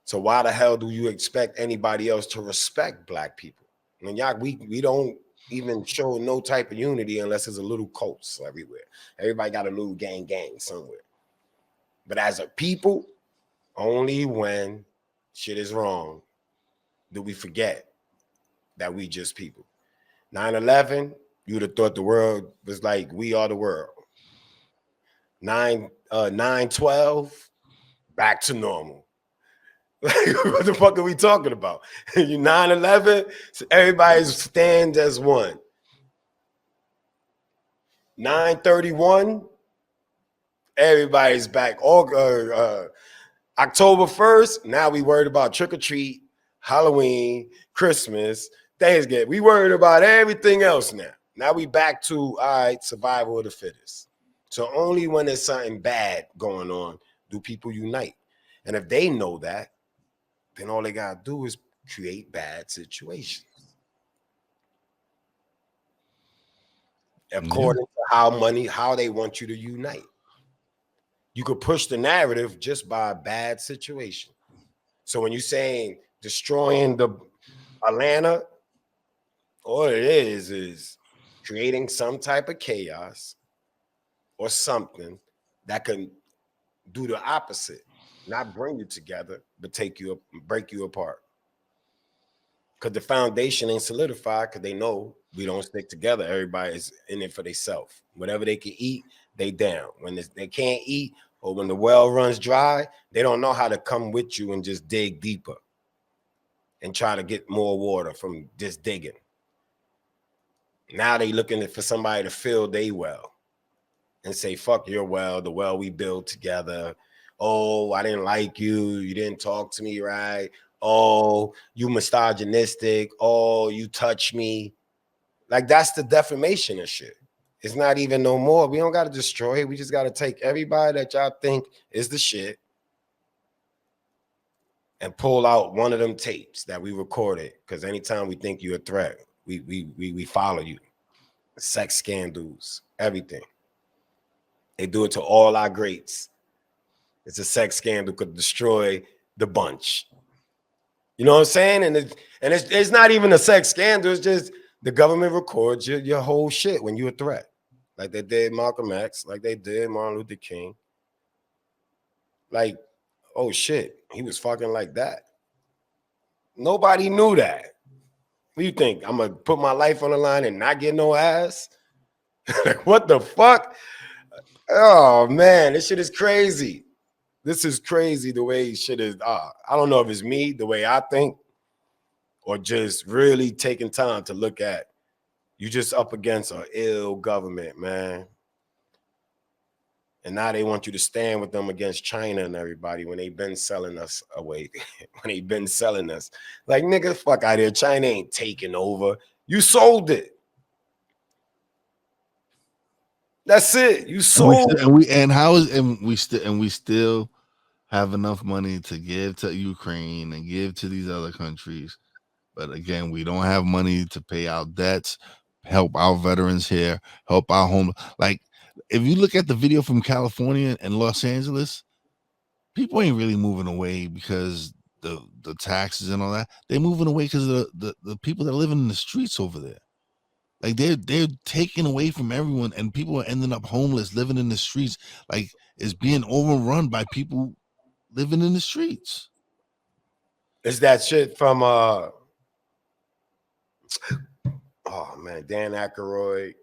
So why the hell do you expect anybody else to respect black people? I mean, y'all, we don't even show no type of unity unless there's a little cults everywhere. Everybody got a little gang somewhere. But as a people, only when shit is wrong do we forget that we just people. 9/11, you would have thought the world was like, we are the world. 9/12, back to normal. What the fuck are we talking about? 9/11, so everybody stands as one. 9/31, everybody's back. October 1st, now we worried about trick or treat, Halloween, Christmas, Thanksgiving. We worried about everything else now. Now we back to, all right, survival of the fittest. So only when there's something bad going on do people unite. And if they know that, then all they got to do is create bad situations. According to how they want you to unite. You could push the narrative just by a bad situation. So when you're saying destroying the Atlanta, all it is creating some type of chaos or something that can do the opposite, not bring you together, but break you apart. Because the foundation ain't solidified because they know we don't stick together. Everybody's in it for themselves. Whatever they can eat, they down. When they can't eat or when the well runs dry, they don't know how to come with you and just dig deeper and try to get more water from just digging. Now they looking for somebody to fill their well and say, fuck your well, the well we built together. Oh, I didn't like you. You didn't talk to me right. Oh, you misogynistic. Oh, you touch me. Like, that's the defamation of shit. It's not even no more. We don't got to destroy it. We just got to take everybody that y'all think is the shit and pull out one of them tapes that we recorded. Because anytime we think you're a threat, we follow you. Sex scandals, everything. They do it to all our greats. It's a sex scandal could destroy the bunch. You know what I'm saying? And it's not even a sex scandal. It's just the government records your whole shit when you're a threat. Like they did Malcolm X, like they did Martin Luther King. Like, oh shit, he was fucking like that. Nobody knew that. What do you think? I'm gonna put my life on the line and not get no ass? Like, what the fuck? Oh man, this shit is crazy. This is crazy the way shit is. I don't know if it's me, the way I think, or just really taking time to look at you just up against an ill government, man. And now they want you to stand with them against China and everybody when they've been selling us away. When they've been selling us. Like, nigga, fuck out of here. China ain't taking over. You sold it. That's it. You sold it. We still have enough money to give to Ukraine and give to these other countries. But again, we don't have money to pay out debts, help our veterans here, help our home. Like, if you look at the video from California and Los Angeles, people ain't really moving away because the taxes and all that. They're moving away because of the people that are living in the streets over there. Like, they're taking away from everyone, and people are ending up homeless, living in the streets. Like, it's being overrun by people living in the streets. It's that shit from oh man, Dan Aykroyd,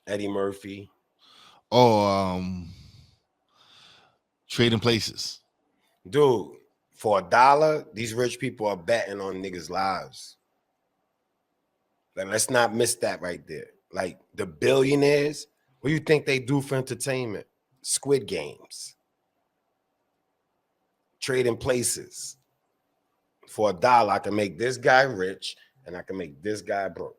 Eddie Murphy. Trading Places. Dude, for $1, these rich people are betting on niggas' lives. Like, let's not miss that right there. Like, the billionaires, what do you think they do for entertainment? Squid Games. Trading Places. For $1, I can make this guy rich and I can make this guy broke.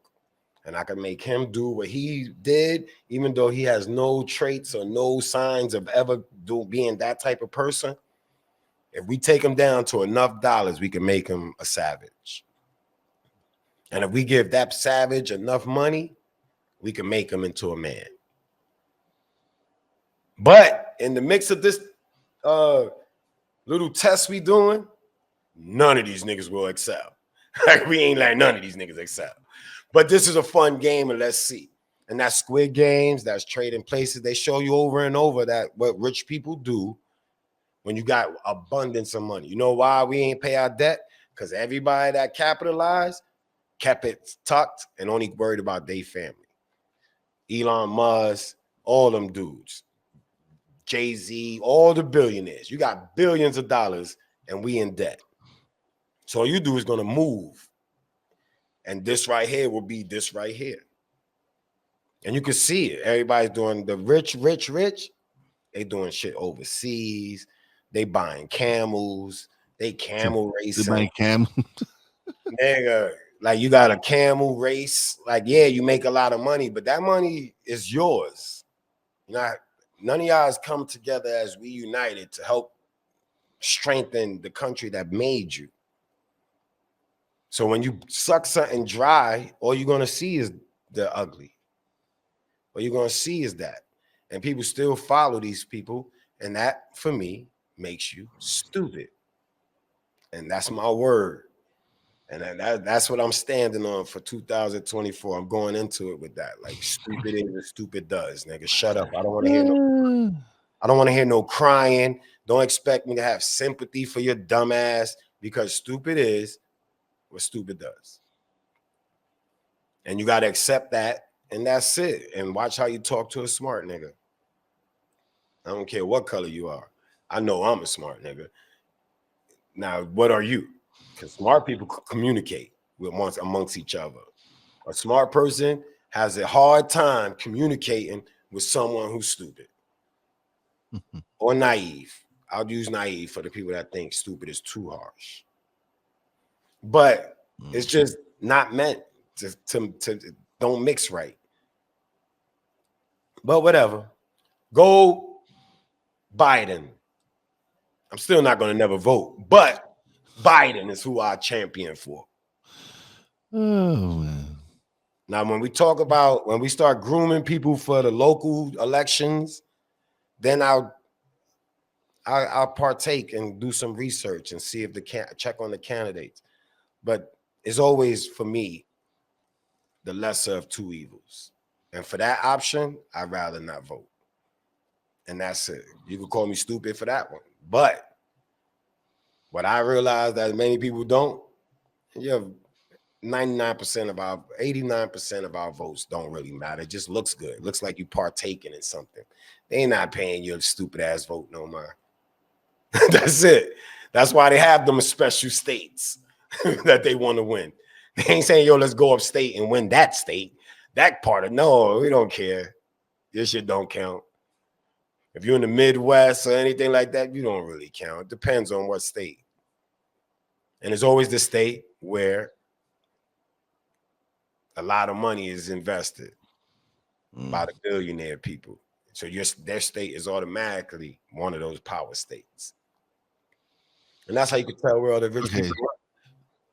And I can make him do what he did, even though he has no traits or no signs of ever being that type of person. If we take him down to enough dollars, we can make him a savage. And if we give that savage enough money, we can make him into a man. But in the mix of this little test we doing, none of these niggas will excel. Like, we ain't like none of these niggas excel. But this is a fun game, and let's see. And that's Squid Games, that's Trading Places. They show you over and over that what rich people do when you got abundance of money. You know why we ain't pay our debt? Because everybody that capitalized kept it tucked and only worried about their family. Elon Musk, all them dudes. Jay-Z, all the billionaires. You got billions of dollars and we in debt. So all you do is going to move. And this right here will be this right here. And you can see it. Everybody's doing the rich. They doing shit overseas. They buying camels. They camel racing. They buying camels. Nigga, like, you got a camel race. Like, yeah, you make a lot of money, but that money is yours. None of y'all has come together as we united to help strengthen the country that made you. So when you suck something dry, all you're going to see is the ugly. All you're going to see is that. And people still follow these people. And that, for me, makes you stupid. And that's my word. And that's what I'm standing on for 2024. I'm going into it with that. Like, stupid is what stupid does, nigga. Shut up. I don't want to hear no. I don't want to hear no crying. Don't expect me to have sympathy for your dumb ass, because stupid is what stupid does. And you got to accept that, and that's it. And watch how you talk to a smart nigga. I don't care what color you are. I know I'm a smart nigga. Now, what are you? Because smart people communicate amongst each other. A smart person has a hard time communicating with someone who's stupid or naive. I'll use naive for the people that think stupid is too harsh. But it's just not meant to don't mix right. But whatever. Go Biden. I'm still not going to never vote, but Biden is who I champion for. Oh man. Now, when we start grooming people for the local elections, then I'll partake and do some research and see if check on the candidates. But it's always, for me, the lesser of two evils. And for that option, I'd rather not vote. And that's it. You can call me stupid for that one. But what I realize that many people don't, you have 99% of 89% of our votes don't really matter. It just looks good. It looks like you partaking in something. They ain't not paying your stupid ass vote no more. That's it. That's why they have them special states that they want to win. They ain't saying, yo, let's go upstate and win that state. That part of, no, we don't care. This shit don't count. If you're in the Midwest or anything like that, you don't really count. It depends on what state. And it's always the state where a lot of money is invested by the billionaire people. So their state is automatically one of those power states. And that's how you can tell where all the rich people are.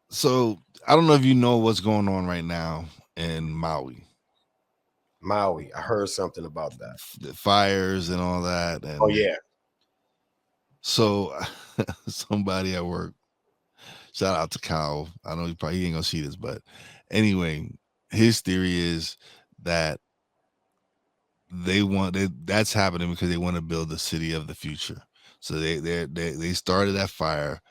So I don't know if you know what's going on right now in Maui. Maui, I heard something about that. The fires and all that. And oh, yeah. So somebody at work, shout out to Kyle. I know he ain't gonna see this, but anyway, his theory is that that's happening because they want to build the city of the future. So they started that fire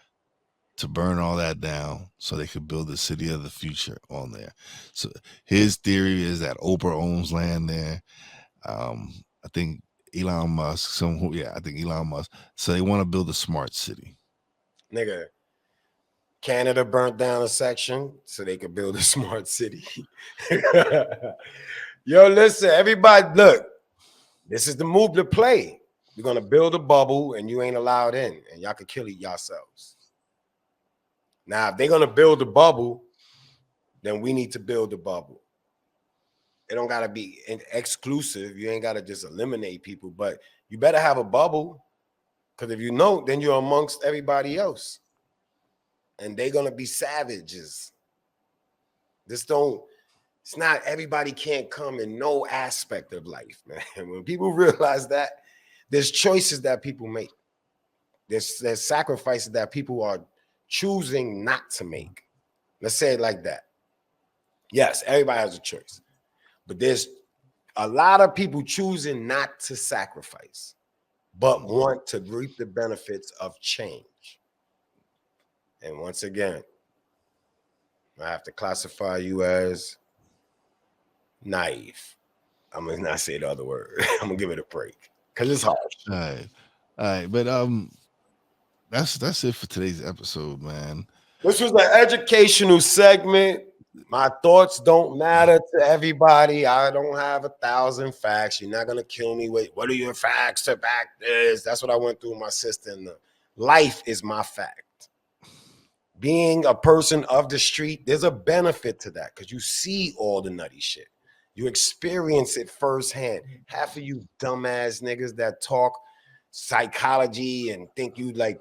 to burn all that down so they could build the city of the future on there. So his theory is that Oprah owns land there. I think Elon Musk, I think Elon Musk. So they want to build a smart city. Nigga, Canada burnt down a section so they could build a smart city. Yo, listen, everybody, look, this is the move to play. We're going to build a bubble and you ain't allowed in and y'all can kill yourselves. Now, if they're going to build a bubble, then we need to build a bubble. It don't got to be exclusive. You ain't got to just eliminate people, but you better have a bubble because if you know, then you're amongst everybody else. And they're going to be savages. It's not everybody can't come in no aspect of life, man. When people realize that, there's choices that people make. There's sacrifices that people are choosing not to make. Let's say it like that. Yes, everybody has a choice. But there's a lot of people choosing not to sacrifice, but want to reap the benefits of change. And once again, I have to classify you as naive. I'm going to not say the other word. I'm going to give it a break because it's hard. All right. But that's it for today's episode, man. This was an educational segment. My thoughts don't matter to everybody. I don't have 1,000 facts. You're not going to kill me with, what are your facts to back this? That's what I went through with my sister. And life is my fact. Being a person of the street, there's a benefit to that because you see all the nutty shit. You experience it firsthand. Half of you dumbass niggas that talk psychology and think you like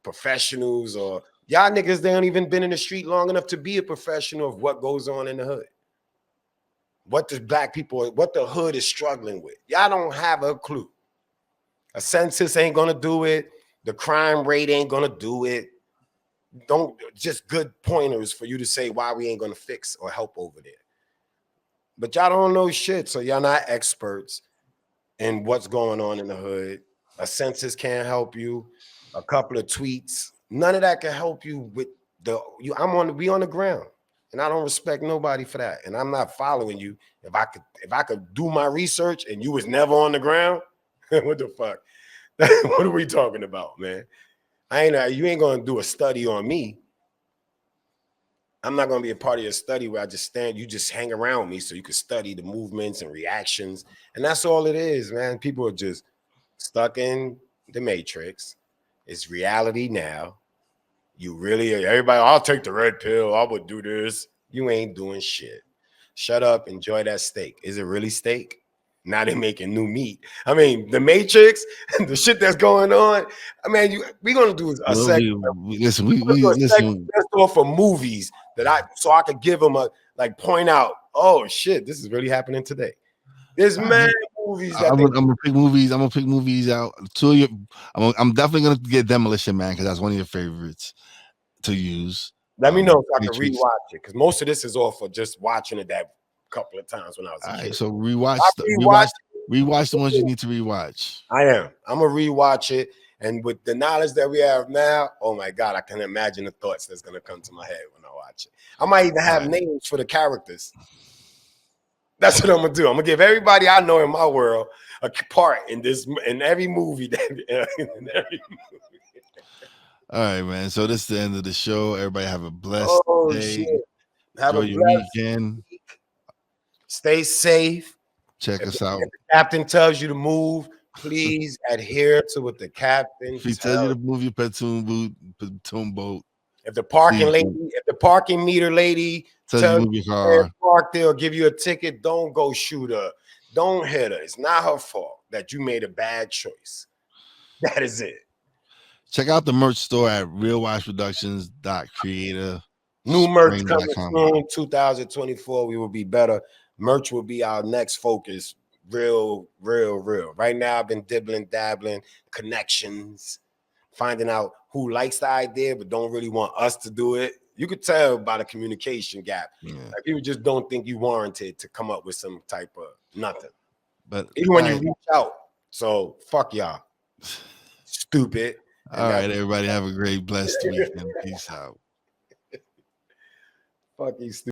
professionals or y'all niggas, they don't even been in the street long enough to be a professional of what goes on in the hood. What the hood is struggling with. Y'all don't have a clue. A census ain't gonna do it. The crime rate ain't gonna do it. Don't just good pointers for you to say why we ain't gonna fix or help over there. But y'all don't know shit, so y'all not experts in what's going on in the hood. A census can't help you. A couple of tweets, none of that can help you with we on the ground, and I don't respect nobody for that. And I'm not following you. If I could do my research and you was never on the ground, what the fuck? What are we talking about, man? You ain't gonna do a study on me. I'm not gonna be a part of your study where I just stand, you just hang around me so you can study the movements and reactions. And that's all it is, man. People are just stuck in the matrix. It's reality now. Everybody, I'll take the red pill. I would do this. You ain't doing shit. Shut up. Enjoy that steak. Is it really steak? Now they're making new meat. I mean, the Matrix, the shit that's going on. I mean, we're gonna do a segment. Listen, we listen. Let's go for movies that I could give them a like point out. Oh shit, this is really happening today. There's many movies that I'm gonna pick movies. I'm gonna pick movies out. I'm definitely gonna get Demolition Man because that's one of your favorites to use. Let me know if I can rewatch it because most of this is all for just watching it that couple of times when I was a kid. Right, so rewatch the ones you need to rewatch. I am. I'm gonna rewatch it, and with the knowledge that we have now, oh my god, I can imagine the thoughts that's gonna come to my head when I watch it. I might even have names for the characters. That's what I'm gonna do. I'm gonna give everybody I know in my world a part in every movie that in every movie. All right, man. So this is the end of the show. Everybody have a blessed day. Shit. Have Enjoy your weekend. Stay safe. Check us out. If the captain tells you to move, please adhere to what the captain If he tells you to move your pontoon boat. If the parking meter lady tells you to move your car, park there or give you a ticket, don't go shoot her. Don't hit her. It's not her fault that you made a bad choice. That is it. Check out the merch store at realwiseproductions.creator. New merch coming soon, 2024. We will be better. Merch will be our next focus. Real. Right now, I've been dabbling, connections, finding out who likes the idea but don't really want us to do it. You could tell by the communication gap. Yeah. Like people just don't think you warranted to come up with some type of nothing. But even when you reach out. So fuck y'all. Stupid. All right, everybody have a great, blessed weekend. Peace out. Fuck you, stupid.